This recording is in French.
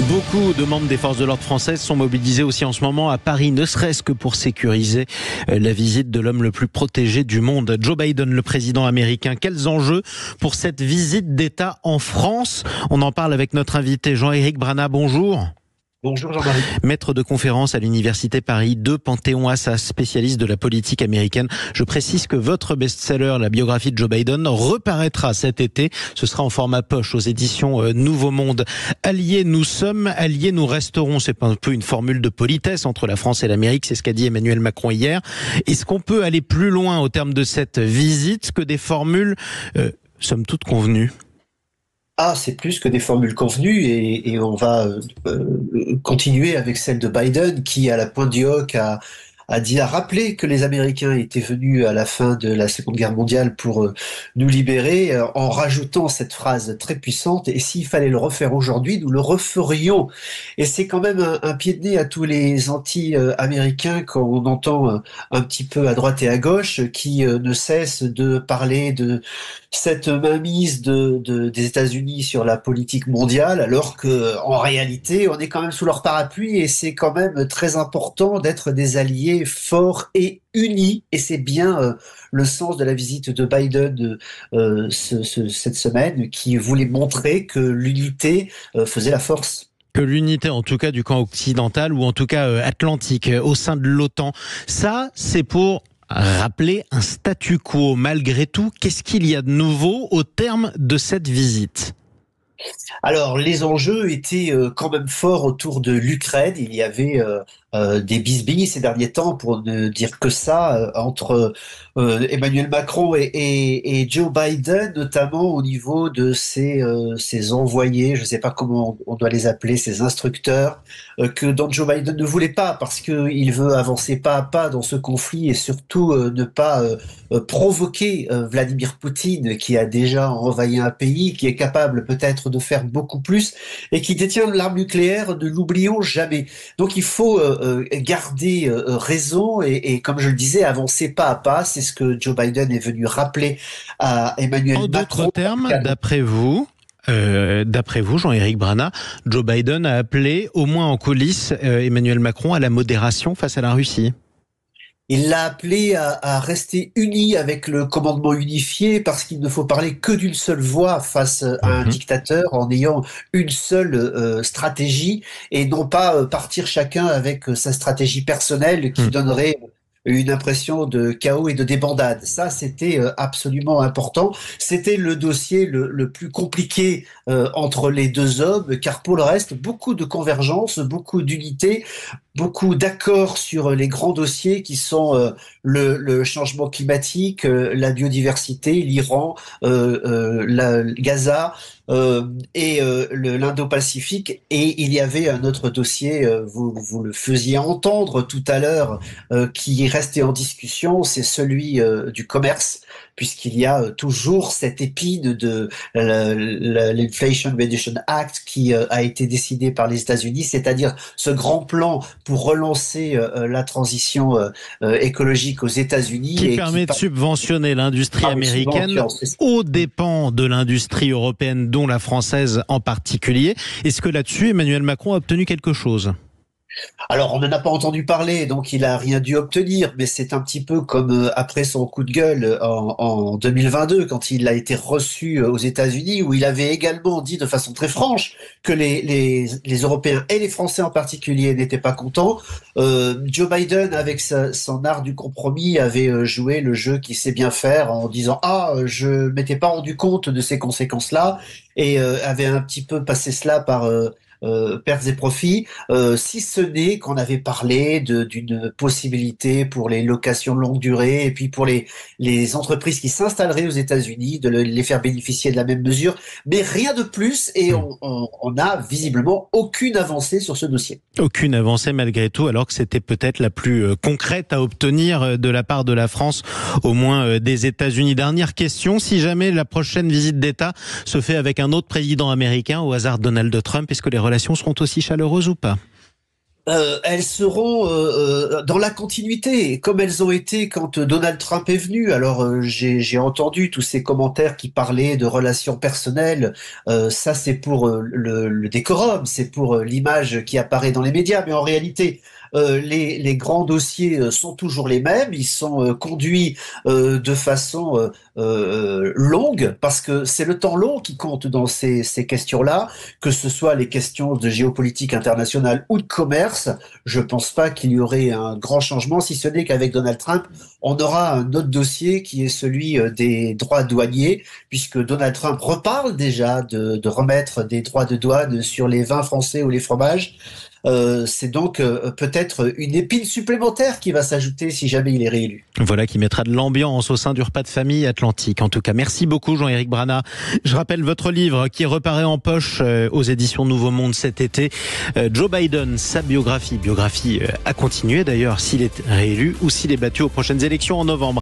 Beaucoup de membres des forces de l'ordre françaises sont mobilisés aussi en ce moment à Paris, ne serait-ce que pour sécuriser la visite de l'homme le plus protégé du monde, Joe Biden, le président américain. Quels enjeux pour cette visite d'État en France? On en parle avec notre invité Jean-Éric Brana. Bonjour. Bonjour Jean-Marie. Maître de conférence à l'Université Paris 2, Panthéon-Assas, spécialiste de la politique américaine. Je précise que votre best-seller, la biographie de Joe Biden, reparaîtra cet été. Ce sera en format poche aux éditions Nouveau Monde. Alliés nous sommes, alliés nous resterons. C'est un peu une formule de politesse entre la France et l'Amérique. C'est ce qu'a dit Emmanuel Macron hier. Est-ce qu'on peut aller plus loin au terme de cette visite que des formules somme toute convenues? C'est plus que des formules convenues et on va continuer avec celle de Biden qui, à la pointe du hoc, a rappelé que les Américains étaient venus à la fin de la Seconde Guerre mondiale pour nous libérer, en rajoutant cette phrase très puissante: et s'il fallait le refaire aujourd'hui, nous le referions. Et c'est quand même un pied de nez à tous les anti-américains qu'on entend un petit peu à droite et à gauche, qui ne cessent de parler de cette mainmise des États-Unis sur la politique mondiale, alors que en réalité, on est quand même sous leur parapluie et c'est quand même très important d'être des alliés forts et unis. Et c'est bien le sens de la visite de Biden cette semaine, qui voulait montrer que l'unité faisait la force. Que l'unité, en tout cas du camp occidental ou en tout cas atlantique, au sein de l'OTAN. Ça, c'est pour rappeler un statu quo. Malgré tout, qu'est-ce qu'il y a de nouveau au terme de cette visite ? Alors, les enjeux étaient quand même forts autour de l'Ukraine. Il y avait des bisbilles ces derniers temps, pour ne dire que ça, entre Emmanuel Macron et Joe Biden, notamment au niveau de ses envoyés, je ne sais pas comment on doit les appeler, ses instructeurs, dont Joe Biden ne voulait pas, parce qu'il veut avancer pas à pas dans ce conflit et surtout ne pas provoquer Vladimir Poutine, qui a déjà envahi un pays, qui est capable peut-être de faire beaucoup plus et qui détient l'arme nucléaire, ne l'oublions jamais. Donc il faut garder raison et comme je le disais, avancer pas à pas. C'est ce que Joe Biden est venu rappeler à Emmanuel Macron. En d'autres termes, d'après vous, Jean-Éric Brana, Joe Biden a appelé, au moins en coulisses, Emmanuel Macron à la modération face à la Russie. Il l'a appelé à rester uni avec le commandement unifié, parce qu'il ne faut parler que d'une seule voix face à un dictateur, en ayant une seule stratégie, et non pas partir chacun avec sa stratégie personnelle qui donnerait une impression de chaos et de débandade. Ça, c'était absolument important. C'était le dossier le plus compliqué entre les deux hommes, car pour le reste, beaucoup de convergence, beaucoup d'unité, beaucoup d'accords sur les grands dossiers qui sont le changement climatique, la biodiversité, l'Iran, Gaza et l'Indo-Pacifique. Et il y avait un autre dossier, vous le faisiez entendre tout à l'heure, qui restait en discussion, c'est celui du commerce, puisqu'il y a toujours cette épine de l'Inflation Reduction Act qui a été décidé par les États-Unis, c'est-à-dire ce grand plan pour relancer la transition écologique aux États-Unis. Qui permet de subventionner l'industrie américaine aux dépens de l'industrie européenne, dont la française en particulier. Est-ce que là-dessus, Emmanuel Macron a obtenu quelque chose ? Alors, on n'en a pas entendu parler, donc il n'a rien dû obtenir, mais c'est un petit peu comme après son coup de gueule en 2022, quand il a été reçu aux États-Unis, où il avait également dit de façon très franche que les Européens et les Français en particulier n'étaient pas contents. Joe Biden, avec son art du compromis, avait joué le jeu qu'il sait bien faire, en disant « je ne m'étais pas rendu compte de ces conséquences-là », et avait un petit peu passé cela par pertes et profits, si ce n'est qu'on avait parlé d'une possibilité pour les locations de longue durée et puis pour les entreprises qui s'installeraient aux États-Unis, de les faire bénéficier de la même mesure, mais rien de plus, et on n'a visiblement aucune avancée sur ce dossier. Aucune avancée malgré tout, alors que c'était peut-être la plus concrète à obtenir de la part de la France, au moins des États-Unis. Dernière question, si jamais la prochaine visite d'État se fait avec un autre président américain, au hasard Donald Trump, est-ce que les relations seront aussi chaleureuses ou pas ? Elles seront dans la continuité, comme elles ont été quand Donald Trump est venu. Alors j'ai entendu tous ces commentaires qui parlaient de relations personnelles. Ça c'est pour le décorum, c'est pour l'image qui apparaît dans les médias. Mais en réalité, les grands dossiers sont toujours les mêmes. Ils sont conduits de façon longue, parce que c'est le temps long qui compte dans ces questions-là, que ce soit les questions de géopolitique internationale ou de commerce. Je pense pas qu'il y aurait un grand changement, si ce n'est qu'avec Donald Trump, on aura un autre dossier qui est celui des droits douaniers, puisque Donald Trump reparle déjà de remettre des droits de douane sur les vins français ou les fromages. C'est donc peut-être une épine supplémentaire qui va s'ajouter si jamais il est réélu. Voilà qui mettra de l'ambiance au sein du repas de famille atlantique. En tout cas, merci beaucoup Jean-Éric Brana. Je rappelle votre livre qui reparaît en poche aux éditions Nouveau Monde cet été. Joe Biden, sa biographie à continuer d'ailleurs s'il est réélu ou s'il est battu aux prochaines élections en novembre.